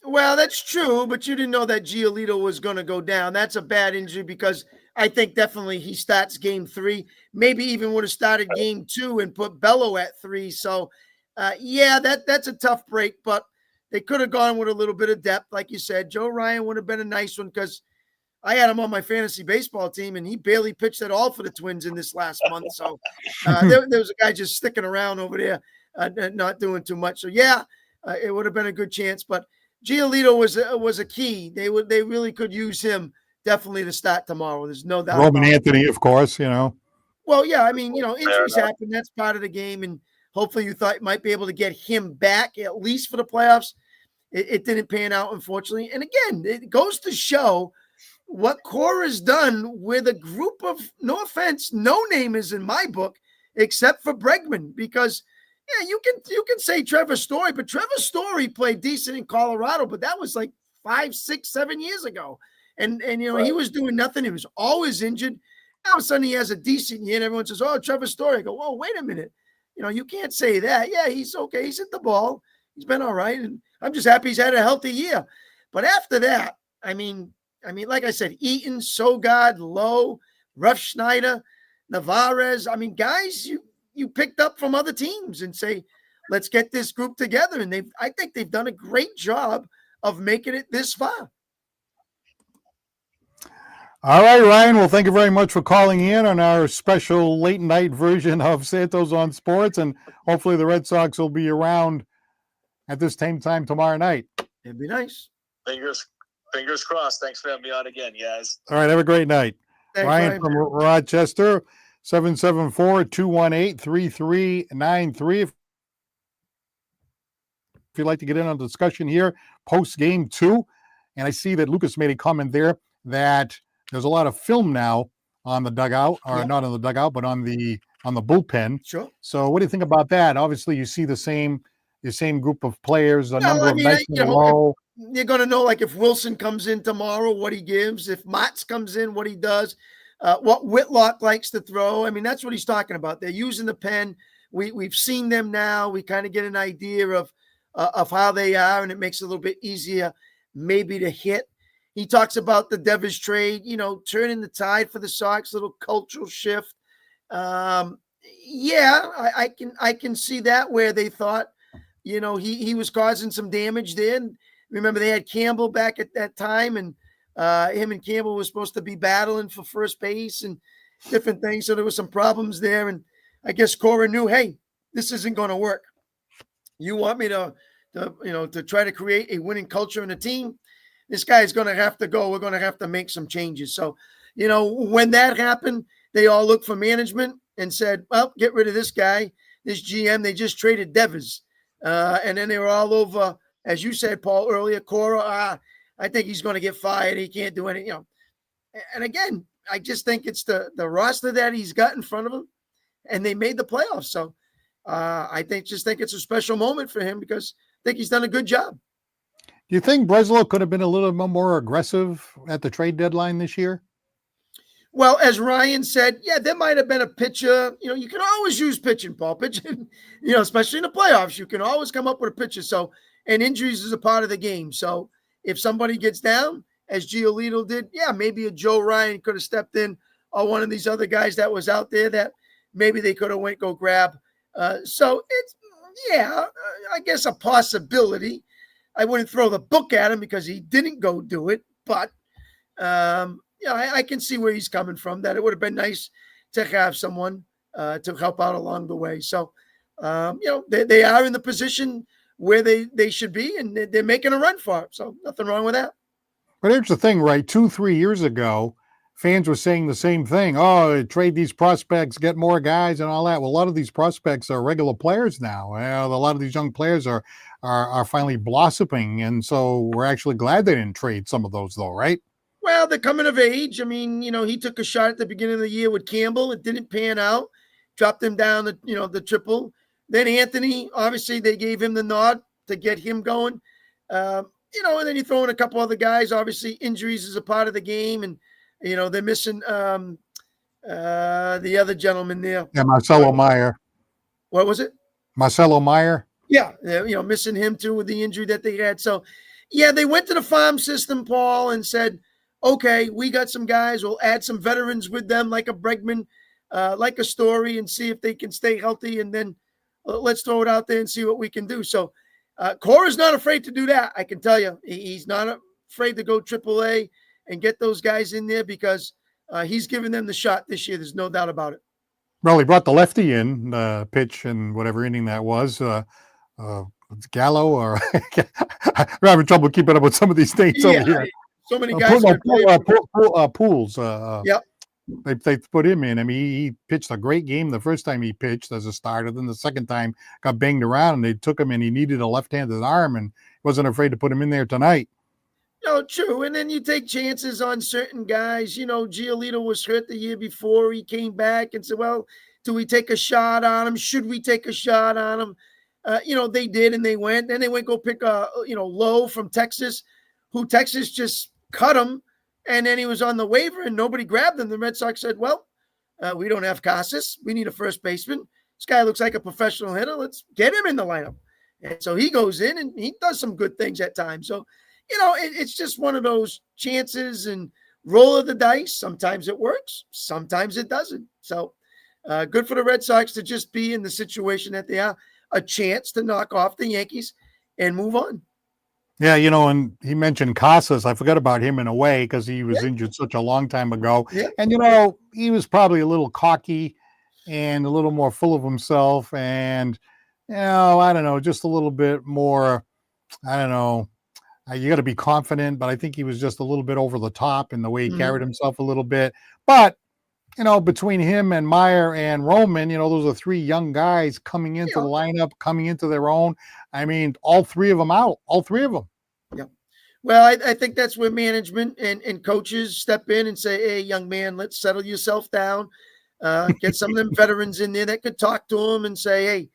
Well, that's true, but you didn't know that Giolito was going to go down. That's a bad injury because I think definitely he starts game 3, maybe even would have started game 2 and put Bello at 3. So, that's a tough break, but they could have gone with a little bit of depth. Like you said, Joe Ryan would have been a nice one because I had him on my fantasy baseball team, and he barely pitched at all for the Twins in this last month. So there was a guy just sticking around over there, not doing too much. So, it would have been a good chance, but Giolito was a key. They really could use him definitely to start tomorrow. There's no doubt. Roman Anthony, of course, Well, yeah, I mean, injuries happen. That's part of the game, and hopefully you thought you might be able to get him back at least for the playoffs. It didn't pan out, unfortunately. And again, it goes to show what Cora has done with a group of, no offense, no-namers in my book, except for Bregman, because you can say Trevor Story, but Trevor Story played decent in Colorado, but that was like 5, 6, 7 years ago. And right. He was doing nothing. He was always injured. All of a sudden he has a decent year and everyone says, oh, Trevor Story. I go, whoa, wait a minute. You can't say that. Yeah, he's okay. He's hit the ball. He's been all right. And I'm just happy he's had a healthy year. But after that, I mean, like I said, Eaton, Sogard, Lowe, Ruff Schneider, Navarez. I mean, guys, you picked up from other teams and say, let's get this group together. And I think they've done a great job of making it this far. All right, Ryan. Well, thank you very much for calling in on our special late night version of Santos on Sports. And hopefully the Red Sox will be around at this same time tomorrow night. It'd be nice. Fingers crossed. Thanks for having me on again, guys. All right. Have a great night. Thanks, Ryan from Rochester, 774-218-3393. If you'd like to get in on the discussion here, post game 2. And I see that Lucas made a comment there that there's a lot of film now on the dugout, or not on the dugout, but on the bullpen. Sure. So what do you think about that? Obviously, you see the same group of players, number of nights in a row. You're going to know, like, if Wilson comes in tomorrow, what he gives. If Matz comes in, what he does. What Whitlock likes to throw. I mean, that's what he's talking about. They're using the pen. We've seen them now. We kind of get an idea of how they are, and it makes it a little bit easier maybe to hit. He talks about the Devers trade, turning the tide for the Sox, little cultural shift. I can see that, where they thought, he was causing some damage there. And remember, they had Campbell back at that time, and him and Campbell were supposed to be battling for first base and different things. So there were some problems there. And I guess Cora knew, hey, this isn't going to work. You want me to to try to create a winning culture in a team, this guy is going to have to go. We're going to have to make some changes. So, when that happened, they all looked for management and said, well, get rid of this guy, this GM. They just traded Devers. And then they were all over, as you said, Paul, earlier, Cora, I think he's going to get fired. He can't do anything. And again, I just think it's the roster that he's got in front of him, and they made the playoffs. So I think it's a special moment for him because I think he's done a good job. Do you think Breslow could have been a little bit more aggressive at the trade deadline this year? Well, as Ryan said, yeah, there might have been a pitcher. You can always use pitching, Paul. Pitching, especially in the playoffs, you can always come up with a pitcher. So, and injuries is a part of the game. So if somebody gets down, as Giolito did, yeah, maybe a Joe Ryan could have stepped in, or one of these other guys that was out there that maybe they could have go grab. So it's, I guess a possibility. I wouldn't throw the book at him because he didn't go do it, but I can see where he's coming from, that it would have been nice to have someone to help out along the way. So, they are in the position where they should be, and they're making a run for it. So nothing wrong with that. But here's the thing, right? 2-3 years ago, fans were saying the same thing. Oh, trade these prospects, get more guys and all that. Well, a lot of these prospects are regular players now. A lot of these young players are finally blossoming. And so we're actually glad they didn't trade some of those, though, right? Well, they're coming of age. I mean, he took a shot at the beginning of the year with Campbell. It didn't pan out. Dropped him down the triple. Then Anthony, obviously, they gave him the nod to get him going. And then you throw in a couple other guys. Obviously, injuries is a part of the game, and they're missing the other gentleman there. Yeah, Marcelo Meyer. What was it? Marcelo Meyer. Yeah, missing him too with the injury that they had. So, yeah, they went to the farm system, Paul, and said, okay, we got some guys. We'll add some veterans with them, like a Bregman, like a Story, and see if they can stay healthy. And then let's throw it out there and see what we can do. So Cora's not afraid to do that. I can tell you, he's not afraid to go AAA and get those guys in there because he's giving them the shot this year. There's no doubt about it. Well, he brought the lefty in, pitch and whatever inning that was. Gallo, or I'm having trouble keeping up with some of these things over here. So many guys. Pools. Yep. They put him in. I mean, he pitched a great game the first time he pitched as a starter. Then the second time got banged around, and they took him, and he needed a left-handed arm, and wasn't afraid to put him in there tonight. True. And then you take chances on certain guys. Giolito was hurt the year before. He came back and said, well, do we take a shot on him? Should we take a shot on him? They did, and they went. Then they went go pick Lowe from Texas, who Texas just cut him. And then he was on the waiver and nobody grabbed him. The Red Sox said, well, we don't have Casas. We need a first baseman. This guy looks like a professional hitter. Let's get him in the lineup. And so he goes in and he does some good things at times. So, it's just one of those chances and roll of the dice. Sometimes it works. Sometimes it doesn't. So good for the Red Sox to just be in the situation that they are, a chance to knock off the Yankees and move on. Yeah, and he mentioned Casas. I forgot about him in a way because he was injured such a long time ago. Yeah. And, he was probably a little cocky and a little more full of himself. And, I don't know, just a little bit more, I don't know. You got to be confident, but I think he was just a little bit over the top in the way he carried himself a little bit. But, between him and Meyer and Roman, those are three young guys coming into the lineup, coming into their own. I mean, all three of them out, all three of them. Yeah. Well, I think that's where management and coaches step in and say, hey, young man, let's settle yourself down. Get some of them veterans in there that could talk to him and say, hey,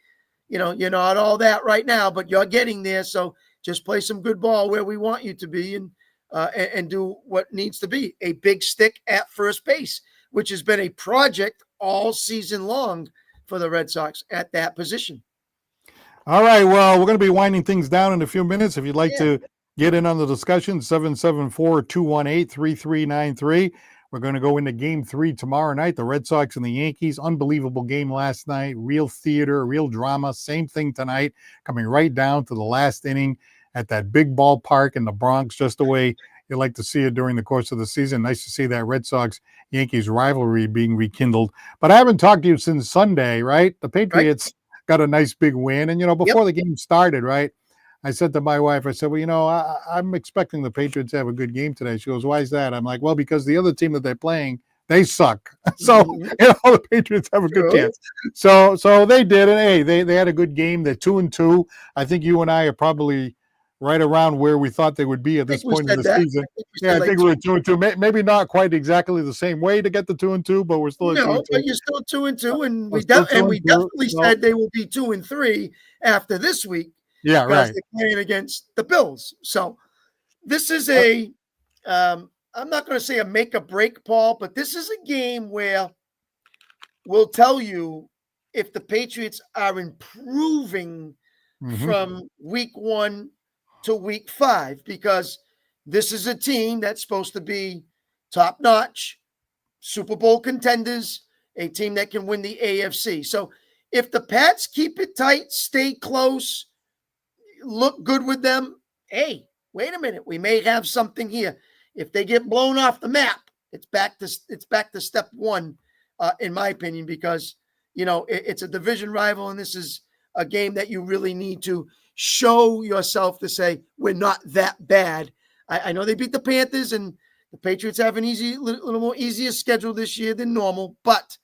you're not all that right now, but you're getting there. So just play some good ball where we want you to be and do what needs to be a big stick at first base, which has been a project all season long for the Red Sox at that position. All right. Well, we're going to be winding things down in a few minutes. If you'd like to get in on the discussion, 774-218-3393. We're going to go into game 3 tomorrow night. The Red Sox and the Yankees. Unbelievable game last night. Real theater, real drama. Same thing tonight. Coming right down to the last inning at that big ballpark in the Bronx, just the way you like to see it during the course of the season. Nice to see that Red Sox-Yankees rivalry being rekindled. But I haven't talked to you since Sunday, right? The Patriots got a nice big win. And, before the game started, right, I said to my wife, I said, well, I'm expecting the Patriots to have a good game today. She goes, why is that? I'm like, well, because the other team that they're playing, they suck. So, Mhm. the Patriots have a good True. chance. So they did. And hey, they had a good game. They're 2-2. I think you and I are probably right around where we thought they would be at I think this we point in said the that. season. I think we Yeah, said I like think we're 2-2. Maybe not quite exactly the same way to get the 2-2, but we're still at no, 2-2. but you're still 2-2, and We're still two we and two. definitely So, said they will be 2-3 after this week yeah, because right. they're playing against the Bills. So this is I'm not going to say a make or break, Paul, but this is a game where we'll tell you if the Patriots are improving Mhm. from week 1 to week 5, because this is a team that's supposed to be top notch, Super Bowl contenders, a team that can win the AFC. So if the Pats keep it tight, stay close, look good with them, hey, wait a minute, we may have something here. If they get blown off the map, it's back to step one, in my opinion, because it's a division rival, and this is a game that you really need to show yourself to say we're not that bad. I know they beat the Panthers, and the Patriots have an little more easier schedule this year than normal, but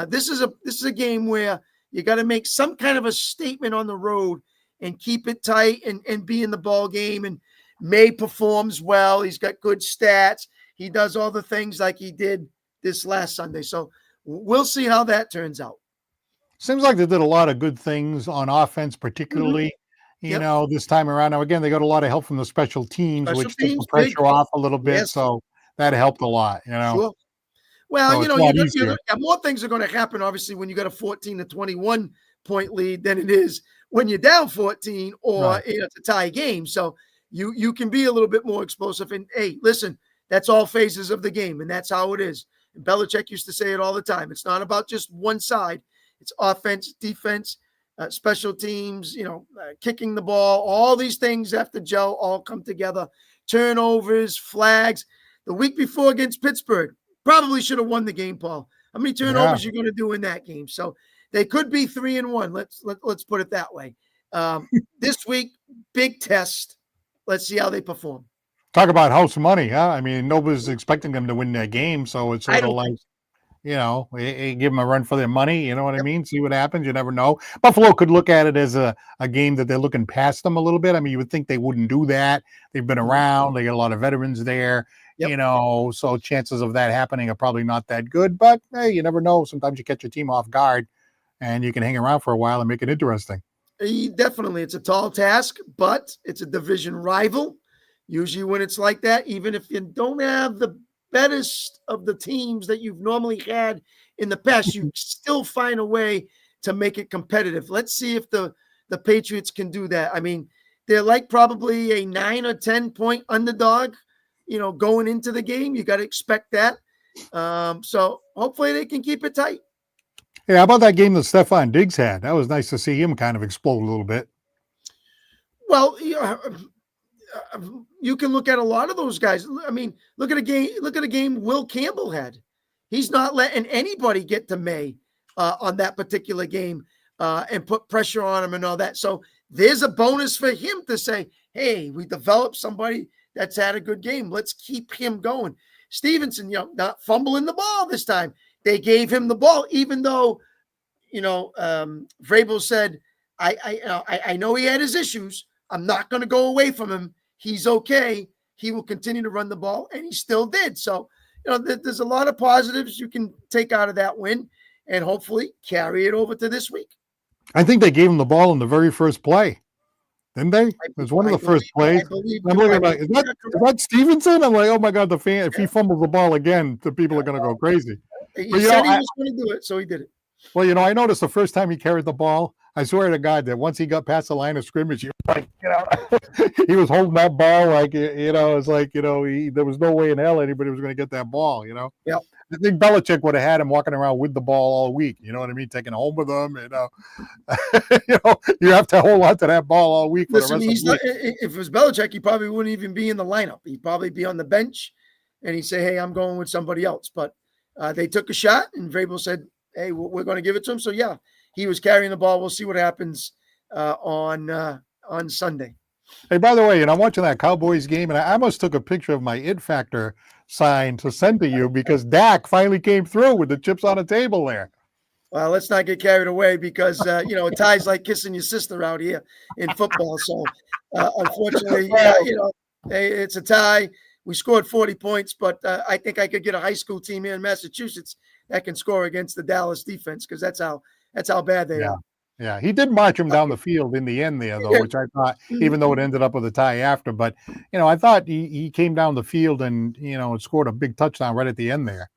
this is a game where you got to make some kind of a statement on the road and keep it tight and be in the ball game. And May performs well. He's got good stats. He does all the things like he did this last Sunday. So we'll see how that turns out. Seems like they did a lot of good things on offense, particularly, Yep. this time around. Now, again, they got a lot of help from the special teams, Special which took the teams, big. pressure off a little bit. Yes. So that helped a lot, Sure. Well, So it's a lot easier. more things are going to happen, obviously, when you got a 14-21 point lead than it is when you're down 14 or Right. it's a tie game. So you can be a little bit more explosive. And hey, listen, that's all phases of the game, and that's how it is. And Belichick used to say it all the time. It's not about just one side. It's offense, defense, special teams, kicking the ball. All these things have to gel, all come together. Turnovers, flags. The week before against Pittsburgh, probably should have won the game, Paul. How many turnovers you're going to do in that game? So they could be 3-1. Let's put it that way. This week, big test. Let's see how they perform. Talk about house money, huh? I mean, nobody's expecting them to win that game. So it's sort of like, give them a run for their money. You know what I mean? See what happens. You never know. Buffalo could look at it as a game that they're looking past them a little bit. I mean, you would think they wouldn't do that. They've been around. They got a lot of veterans there. So chances of that happening are probably not that good. But hey, you never know. Sometimes you catch your team off guard, and you can hang around for a while and make it interesting. Definitely, it's a tall task, but it's a division rival. Usually, when it's like that, even if you don't have the best of the teams that you've normally had in the past, you still find a way to make it competitive. Let's see if the Patriots can do that. I mean, they're like probably a 9 or 10 point underdog, going into the game. You got to expect that. So hopefully they can keep it tight. Yeah, how about that game that Stephon Diggs had? That was nice to see him kind of explode a little bit. Well, you can look at a lot of those guys. I mean, look at a game Will Campbell had. He's not letting anybody get to May on that particular game and put pressure on him and all that. So there's a bonus for him to say, hey, we developed somebody that's had a good game. Let's keep him going. Stevenson, not fumbling the ball this time. They gave him the ball, even though, Vrabel said, I know he had his issues. I'm not going to go away from him. He's okay. He will continue to run the ball, and he still did. So, there's a lot of positives you can take out of that win and hopefully carry it over to this week. I think they gave him the ball in the very first play. Didn't they? It was one of the first plays. I'm looking like, is that Stevenson? I'm like, oh my God, if he fumbles the ball again, the people are going to go crazy. He said he was going to do it, so he did it. Well, I noticed the first time he carried the ball, I swear to God that once he got past the line of scrimmage, he was holding that ball like, it's like, there was no way in hell anybody was going to get that ball, Yep. I think Belichick would have had him walking around with the ball all week. You know what I mean? Taking home with him. You have to hold on to that ball all week. Listen, if it was Belichick, he probably wouldn't even be in the lineup. He'd probably be on the bench, and he'd say, "Hey, I'm going with somebody else." But they took a shot, and Vrabel said, "Hey, we're going to give it to him." So yeah, he was carrying the ball. We'll see what happens on Sunday. Hey, by the way, and I'm watching that Cowboys game, and I almost took a picture of my It Factor sign to send to you because Dak finally came through with the chips on the table there. Well, let's not get carried away because, a tie's like kissing your sister out here in football. So, unfortunately, hey, it's a tie. We scored 40 points, but I think I could get a high school team here in Massachusetts that can score against the Dallas defense because that's how bad they are. Yeah, he did march him down the field in the end there, though, which I thought, even though it ended up with a tie after. But, I thought he came down the field and, scored a big touchdown right at the end there.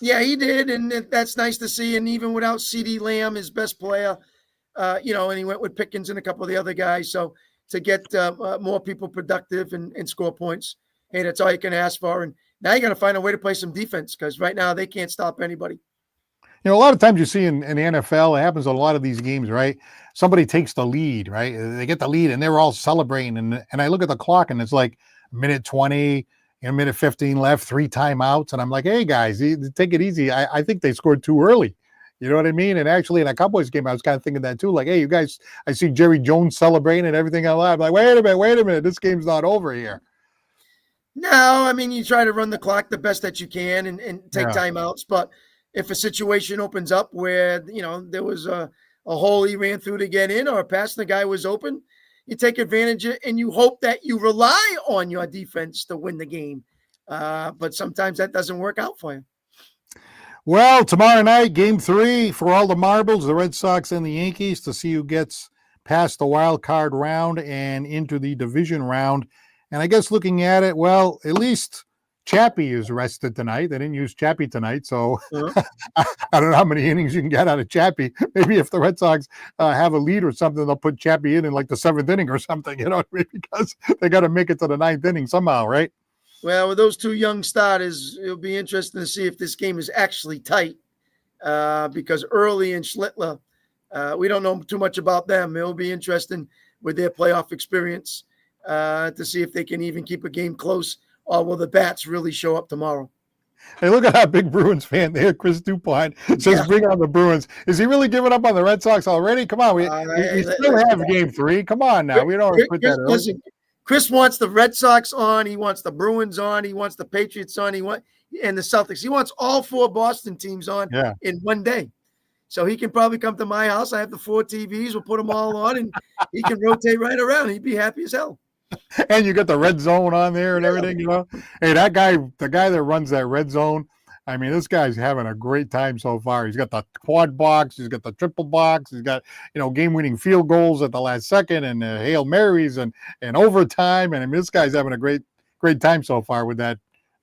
Yeah, he did, and that's nice to see. And even without CeeDee Lamb, his best player, and he went with Pickens and a couple of the other guys. So to get more people productive and score points, hey, that's all you can ask for. And now you got to find a way to play some defense because right now they can't stop anybody. A lot of times you see in the NFL, it happens in a lot of these games, right? Somebody takes the lead, right? They get the lead and they're all celebrating. And I look at the clock and it's like minute 20, minute 15 left, 3 timeouts. And I'm like, hey, guys, take it easy. I think they scored too early. You know what I mean? And actually in a Cowboys game, I was kind of thinking that too. Like, hey, you guys, I see Jerry Jones celebrating and everything else. I'm like, wait a minute. This game's not over here. No, I mean, you try to run the clock the best that you can and take timeouts. But if a situation opens up where, there was a hole he ran through to get in or a pass the guy was open, you take advantage of it and you hope that you rely on your defense to win the game. But sometimes that doesn't work out for you. Well, tomorrow night, game 3 for all the marbles, the Red Sox and the Yankees to see who gets past the wild card round and into the division round. And I guess looking at it, well, at least Chappie is rested tonight. They didn't use Chappie tonight, so I don't know how many innings you can get out of Chappie. Maybe if the Red Sox have a lead or something, they'll put Chappie in like the 7th inning or something, because they got to make it to the 9th inning somehow, right? Well, with those 2 young starters, it'll be interesting to see if this game is actually tight because Early and Schlittler, we don't know too much about them. It'll be interesting with their playoff experience to see if they can even keep a game close. Or will the bats really show up tomorrow? Hey, look at that big Bruins fan there. Chris DuPont says, bring on the Bruins. Is he really giving up on the Red Sox already? Come on. We still have game 3. Come on now. We don't put that early. Listen, Chris wants the Red Sox on. He wants the Bruins on. He wants the Patriots on. And the Celtics. He wants all 4 Boston teams on in one day. So he can probably come to my house. I have the 4 TVs. We'll put them all on, and he can rotate right around. He'd be happy as hell. And you got the red zone on there and everything, Hey, that guy, the guy that runs that red zone, I mean, this guy's having a great time so far. He's got the quad box, he's got the triple box, he's got, game-winning field goals at the last second and Hail Marys and overtime. And I mean, this guy's having a great time so far with that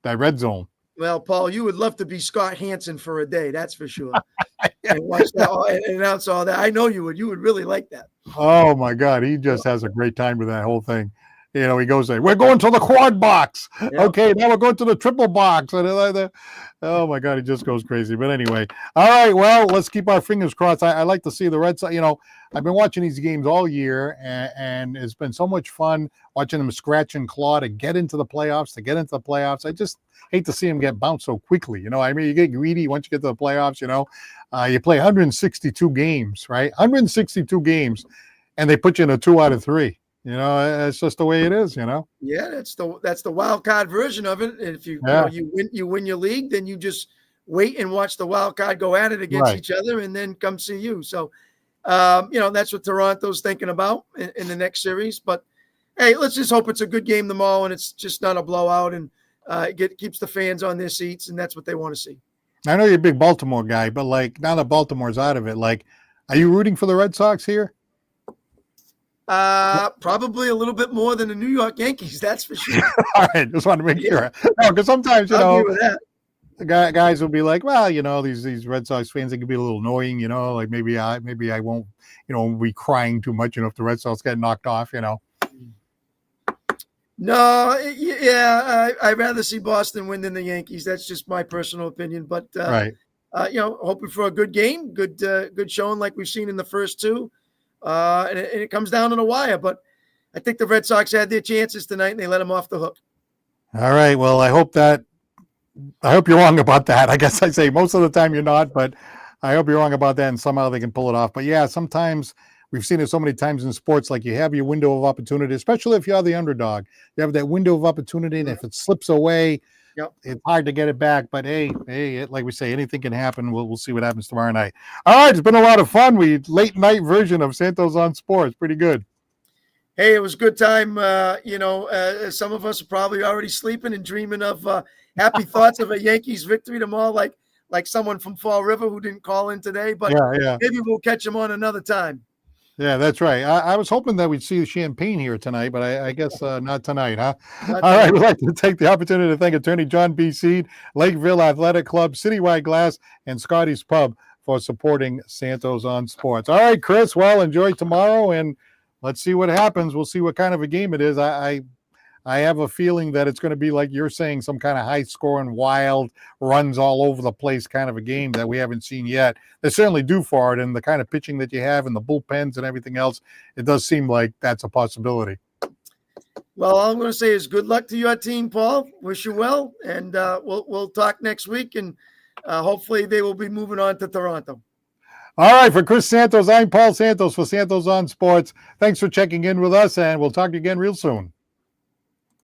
red zone. Well, Paul, you would love to be Scott Hansen for a day, that's for sure. And watch that and announce all that. I know you would. You would really like that. Oh my God, he just has a great time with that whole thing. He goes there. We're going to the quad box. Yep. Okay, now we're going to the triple box. Oh my God, he just goes crazy. But anyway, all right. Well, let's keep our fingers crossed. I like to see the Red Sox. I've been watching these games all year, and it's been so much fun watching them scratch and claw to get into the playoffs. I just hate to see them get bounced so quickly. I mean, you get greedy once you get to the playoffs. You play 162 games, right? 162 games, and they put you in a 2 out of 3. It's just the way it is, Yeah, that's the wild card version of it. And if you win your league, then you just wait and watch the wild card go at it against each other and then come see you. So, that's what Toronto's thinking about in the next series. But hey, let's just hope it's a good game tomorrow and it's just not a blowout and keeps the fans on their seats, and that's what they want to see. I know you're a big Baltimore guy, but now that Baltimore's out of it, are you rooting for the Red Sox here? Probably a little bit more than the New York Yankees, that's for sure. All right, just want to make sure. No, because sometimes the guys will be like, well, these Red Sox fans, they can be a little annoying, maybe I won't, be crying too much, if the Red Sox get knocked off, No, I'd rather see Boston win than the Yankees. That's just my personal opinion. But hoping for a good game, good showing like we've seen in the first 2. And it comes down to the wire, but I think the Red Sox had their chances tonight and they let them off the hook. All right. Well, I hope you're wrong about that. I guess I say most of the time you're not, but I hope you're wrong about that and somehow they can pull it off. But yeah, sometimes we've seen it so many times in sports. Like you have your window of opportunity, especially if you're the underdog. You have that window of opportunity, and if it slips away, it's hard to get it back. But hey, like we say, anything can happen. We'll see what happens tomorrow night. All right, it's been a lot of fun. Late night version of Santos on Sports. Pretty good. Hey, it was a good time. Some of us are probably already sleeping and dreaming of happy thoughts of a Yankees victory tomorrow, like someone from Fall River who didn't call in today. But maybe we'll catch him on another time. Yeah, that's right. I was hoping that we'd see champagne here tonight, but I guess not tonight, huh? Not All tonight. right, we'd like to take the opportunity to thank Attorney John B. Seed, Lakeville Athletic Club, Citywide Glass, and Scotty's Pub for supporting Santos on Sports. All right, Chris, well, enjoy tomorrow, and let's see what happens. We'll see what kind of a game it is. I have a feeling that it's going to be like you're saying, some kind of high-scoring, wild, runs all over the place kind of a game that we haven't seen yet. They're certainly due for it, and the kind of pitching that you have and the bullpens and everything else, it does seem like that's a possibility. Well, all I'm going to say is good luck to your team, Paul. Wish you well, and we'll talk next week, and hopefully they will be moving on to Toronto. All right, for Chris Santos, I'm Paul Santos for Santos on Sports. Thanks for checking in with us, and we'll talk to you again real soon.